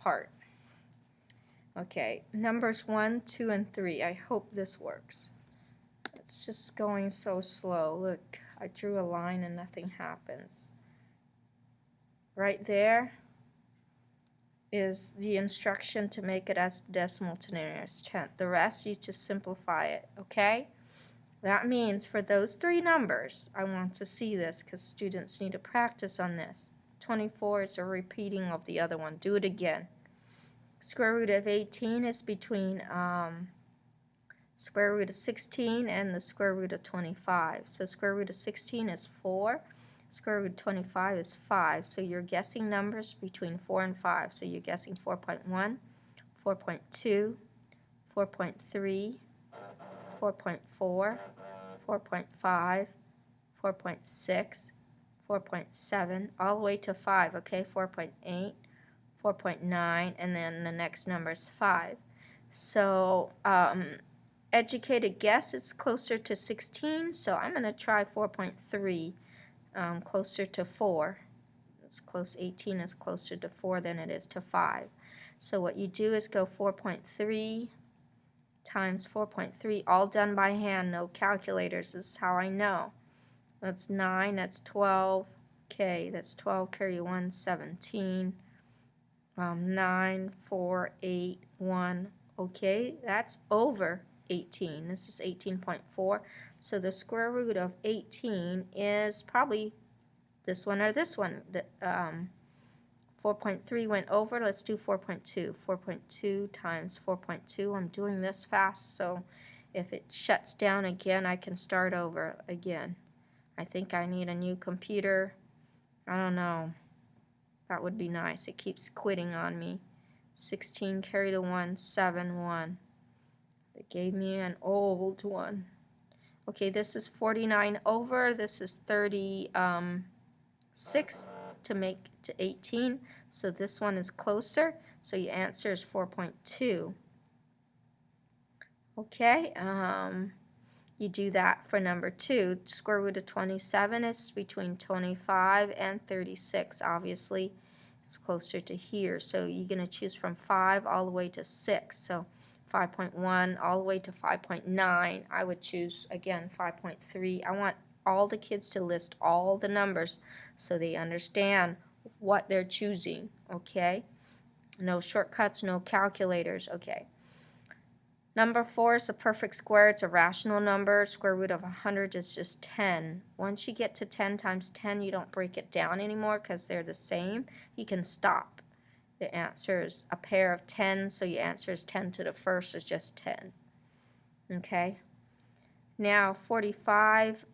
part. Okay, numbers 1, 2, and 3. I hope this works. It's just going so slow. Look, I drew a line and nothing happens. Right there is the instruction to make it as decimal to the nearest tenth. The rest, you just simplify it, okay? That means for those three numbers, I want to see this because students need to practice on this. 24 is a repeating of the other one. Do it again. Square root of 18 is between square root of 16 and the square root of 25. So square root of 16 is 4. Square root of 25 is 5. So you're guessing numbers between 4 and 5. So you're guessing 4.1, 4.2, 4.3, 4.4, 4.5, 4.6, 4.7, all the way to 5, okay? 4.8, 4.9, and then the next number is 5. So educated guess is closer to 16, so I'm going to try 4.3, closer to 4. It's close. 18 is closer to 4 than it is to 5. So what you do is go 4.3 times 4.3, all done by hand, no calculators. This is how I know. That's 9, that's 12, okay, that's 12, carry 1, 17, 9, 4, 8, 1, okay, that's over 18. This is 18.4, so the square root of 18 is probably this one or this one. 4.3 went over. Let's do 4.2. 4.2 times 4.2. I'm doing this fast, so if it shuts down again, I can start over again. I think I need a new computer. I don't know. That would be nice. It keeps quitting on me. 16 carry the 1, 7, 1. It gave me an old one. Okay, this is 49 over. This is 36 to make to 18. So this one is closer. So your answer is 4.2. Okay, you do that for number 2. Square root of 27 is between 25 and 36. Obviously, it's closer to here. So you're going to choose from 5 all the way to 6. So 5.1 all the way to 5.9. I would choose, again, 5.3. I want all the kids to list all the numbers so they understand what they're choosing, okay? No shortcuts, no calculators, okay. Number 4 is a perfect square. It's a rational number. Square root of 100 is just 10. Once you get to 10 times 10, you don't break it down anymore because they're the same. You can stop. The answer is a pair of 10, so your answer is 10 to the first is just 10. Okay? Now 45,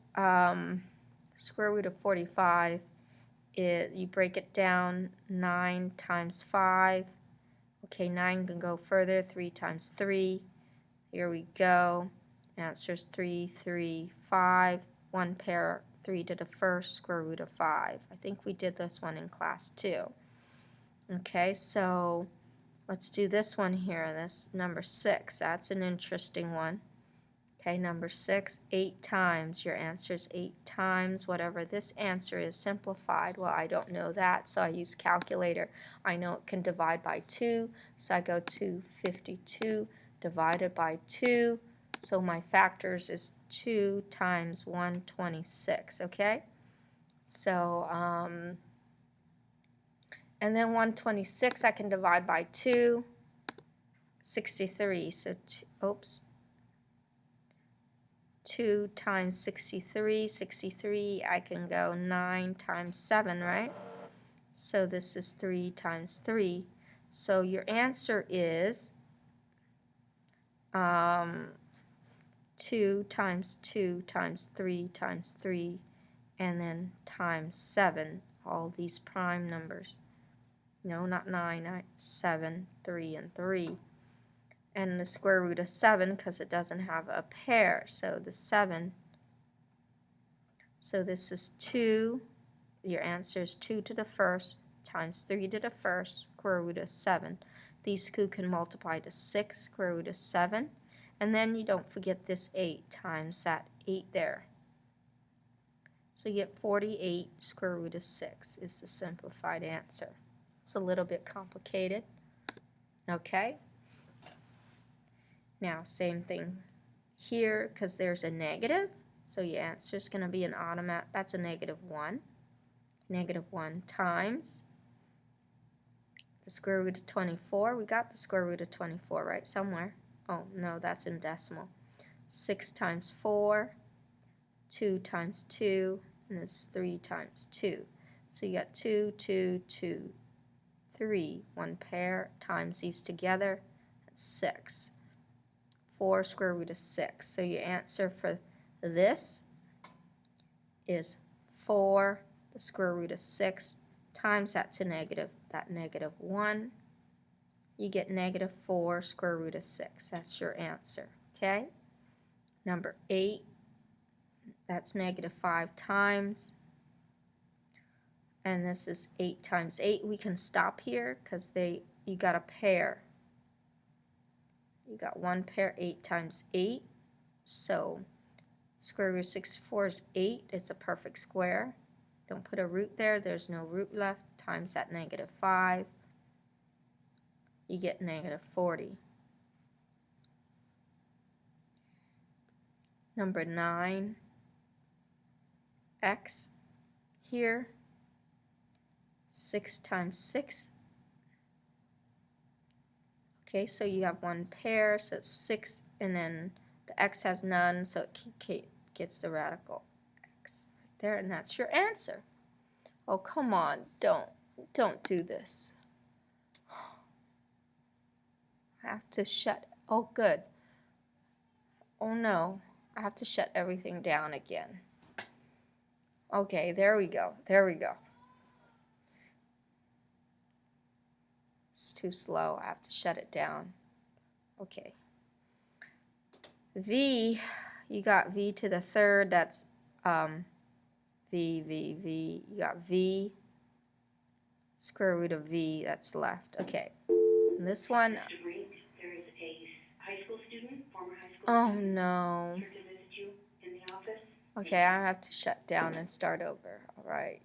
square root of 45, you break it down, 9 times 5. Okay, 9 can go further, 3 times 3. Here we go. Answer's 3, 3, 5. One pair, 3 to the first, square root of 5. I think we did this one in class 2. Okay, so let's do this one here. This number 6. That's an interesting one. Okay, number 6, 8 times. Your answer is 8 times. Whatever this answer is simplified. Well, I don't know that, so I use calculator. I know it can divide by 2, so I go to 52 divided by 2. So my factors is 2 times 126, okay? So, and then 126 I can divide by 2, 63. So, oops. 2 times 63, 63, I can go 9 times 7, right? So this is 3 times 3. So your answer is 2 times 2 times 3 times 3, and then times 7, all these prime numbers. No, not 9, 7, 3, and 3. And the square root of 7 because it doesn't have a pair. So the 7. So this is 2. Your answer is 2 to the first times 3 to the first, square root of 7. These two can multiply to 6, square root of 7. And then you don't forget this 8 times that 8 there. So you get 48, square root of 6 is the simplified answer. It's a little bit complicated. Okay? Now, same thing here, because there's a negative, so your answer is going to be an automatic. That's a -1. -1 times the square root of 24. We got the square root of 24 right somewhere. Oh, no, that's in decimal. 6 times 4, 2 times 2, and it's 3 times 2. So you got 2, 2, 2, 3, one pair, times these together, that's 6. 4 square root of 6. So your answer for this is 4, the square root of 6, times that to -1. You get -4 square root of 6. That's your answer, okay? Number 8, that's -5 times. And this is 8 times 8. We can stop here because you got a pair. You got one pair, 8 times 8. So square root of 64 is 8. It's a perfect square. Don't put a root there. There's no root left. Times that -5. You get -40. Number 9, x here. 6 times 6. Okay, so you have one pair, so it's 6, and then the x has none, so it gets the radical x right there, and that's your answer. Oh, come on, don't do this. I have to shut, oh good. Oh no, I have to shut everything down again. Okay, there we go, there we go. It's too slow, I have to shut it down. Okay. V, you got v to the third, that's v, you got v, square root of v, that's left. Okay, and this one, There is a high school student, former high school oh student, no. here to visit you in the office. Okay, I have to shut down and start over, alright.